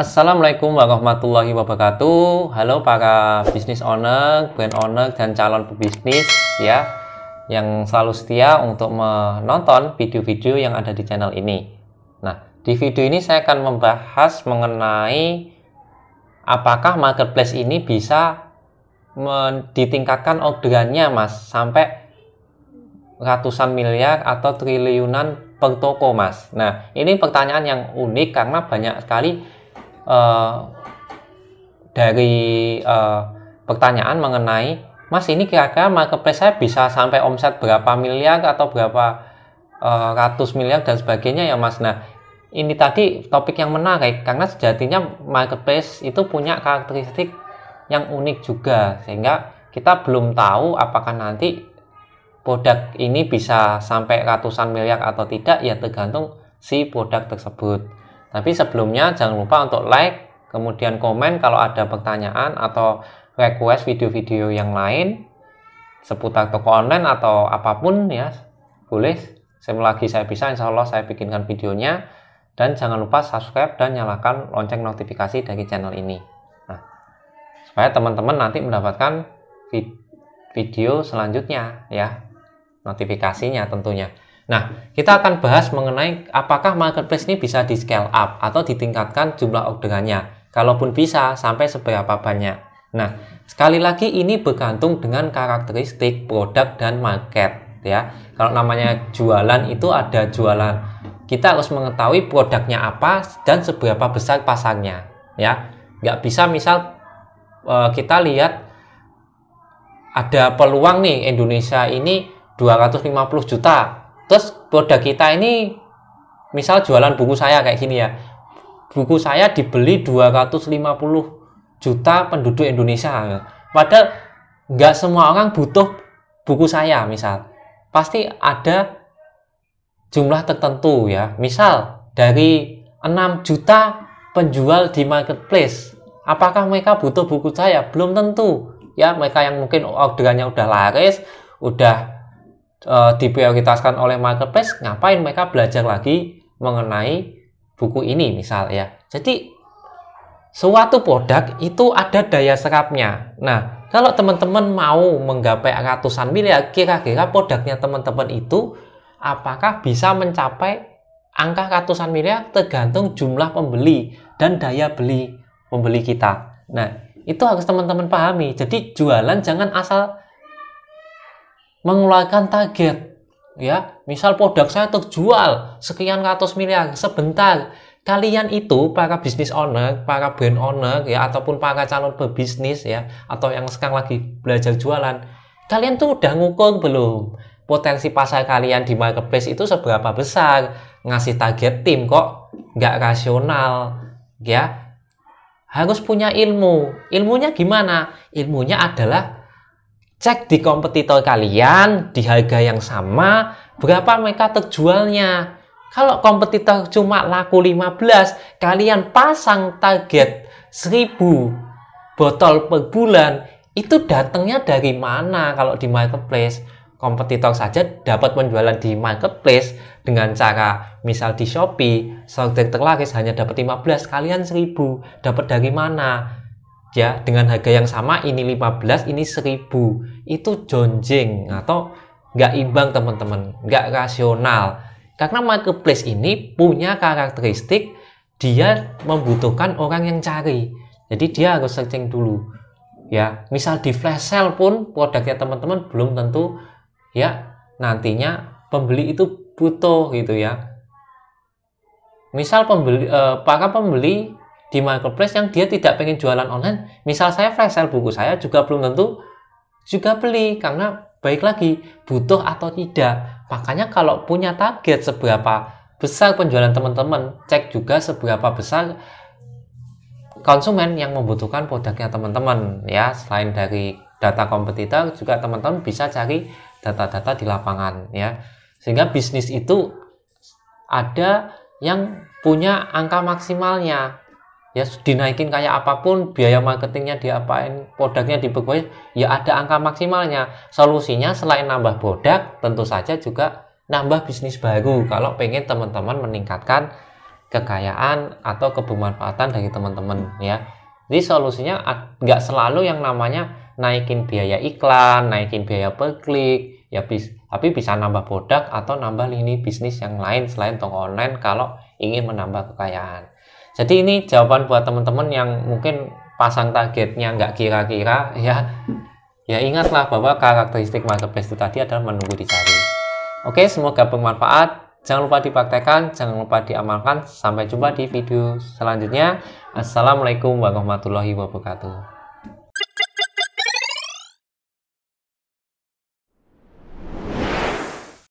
Assalamualaikum warahmatullahi wabarakatuh. Halo para business owner, brand owner, dan calon pebisnis ya, yang selalu setia untuk menonton video-video yang ada di channel ini. Nah, di video ini saya akan membahas mengenai apakah marketplace ini bisa ditingkatkan orderannya Mas sampai ratusan miliar atau triliunan per toko Mas. Nah, ini pertanyaan yang unik karena banyak sekali dari pertanyaan mengenai, Mas, ini kira-kira marketplace saya bisa sampai omset berapa miliar atau berapa ratus miliar dan sebagainya ya Mas. Nah, ini tadi topik yang menarik karena sejatinya marketplace itu punya karakteristik yang unik juga, sehingga kita belum tahu apakah nanti produk ini bisa sampai ratusan miliar atau tidak, ya tergantung si produk tersebut. Tapi sebelumnya jangan lupa untuk like, kemudian komen kalau ada pertanyaan atau request video-video yang lain seputar toko online atau apapun ya, boleh. Selagi saya bisa, insya Allah saya bikinkan videonya. Dan jangan lupa subscribe dan nyalakan lonceng notifikasi dari channel ini. Nah, supaya teman-teman nanti mendapatkan video selanjutnya ya, notifikasinya tentunya. Nah, kita akan bahas mengenai apakah marketplace ini bisa di scale up atau ditingkatkan jumlah orderannya. Kalaupun bisa, sampai seberapa banyak. Nah, sekali lagi ini bergantung dengan karakteristik produk dan market ya. Kalau namanya jualan itu ada jualan. Kita harus mengetahui produknya apa dan seberapa besar pasarnya ya. Nggak bisa misal kita lihat ada peluang nih Indonesia ini 250 juta. Terus produk kita ini misal jualan buku saya kayak gini ya. Buku saya dibeli 250 juta penduduk Indonesia. Padahal nggak semua orang butuh buku saya misal. Pasti ada jumlah tertentu ya. Misal dari 6 juta penjual di marketplace. Apakah mereka butuh buku saya? Belum tentu. Ya, mereka yang mungkin orderannya udah laris, udah diprioritaskan oleh marketplace, ngapain mereka belajar lagi mengenai buku ini misal ya. Jadi suatu produk itu ada daya serapnya. Nah, kalau teman-teman mau menggapai ratusan miliar, kira-kira produknya teman-teman itu apakah bisa mencapai angka ratusan miliar? Tergantung jumlah pembeli dan daya beli pembeli kita. Nah, itu harus teman-teman pahami. Jadi jualan jangan asal mengeluarkan target ya, misal produk saya terjual sekian ratus miliar sebentar. Kalian itu para business owner, para brand owner ya, ataupun para calon pebisnis ya, atau yang sekarang lagi belajar jualan, kalian tuh udah ngukur belum potensi pasar kalian di marketplace itu seberapa besar? Ngasih target tim kok nggak rasional ya. Harus punya ilmu. Ilmunya gimana? Ilmunya adalah cek di kompetitor kalian di harga yang sama, berapa mereka terjualnya. Kalau kompetitor cuma laku 15, kalian pasang target 1000 botol per bulan, itu datangnya dari mana? Kalau di marketplace, kompetitor saja dapat penjualan di marketplace dengan cara misal di Shopee, sortir terlaris hanya dapat 15, kalian 1000, dapat dari mana? Ya, dengan harga yang sama, ini 15, ini 1000, itu jonjeng atau nggak imbang teman-teman, nggak rasional. Karena marketplace ini punya karakteristik dia membutuhkan orang yang cari. Jadi dia harus searching dulu. Ya, misal di flash sale pun produknya teman-teman belum tentu ya nantinya pembeli itu butuh gitu ya. Misal para pembeli di marketplace yang dia tidak pengen jualan online, misal saya flash sale buku saya, juga belum tentu juga beli, karena baik lagi butuh atau tidak. Makanya kalau punya target seberapa besar penjualan teman-teman, cek juga seberapa besar konsumen yang membutuhkan produknya teman-teman ya. Selain dari data kompetitor, juga teman-teman bisa cari data-data di lapangan ya, sehingga bisnis itu ada yang punya angka maksimalnya ya. Dinaikin kayak apapun, biaya marketingnya diapain, produknya diperbaiki, ya ada angka maksimalnya. Solusinya selain nambah produk, tentu saja juga nambah bisnis baru kalau pengen teman-teman meningkatkan kekayaan atau kebermanfaatan dari teman-teman ya. Jadi solusinya nggak selalu yang namanya naikin biaya iklan, naikin biaya per klik, ya tapi bisa nambah produk atau nambah lini bisnis yang lain selain toko online kalau ingin menambah kekayaan. Jadi ini jawaban buat teman-teman yang mungkin pasang targetnya nggak kira-kira ya. Ya ingatlah bahwa karakteristik marketplace itu tadi adalah menunggu dicari. Oke, semoga bermanfaat. Jangan lupa dipraktekkan, jangan lupa diamalkan. Sampai jumpa di video selanjutnya. Assalamualaikum warahmatullahi wabarakatuh.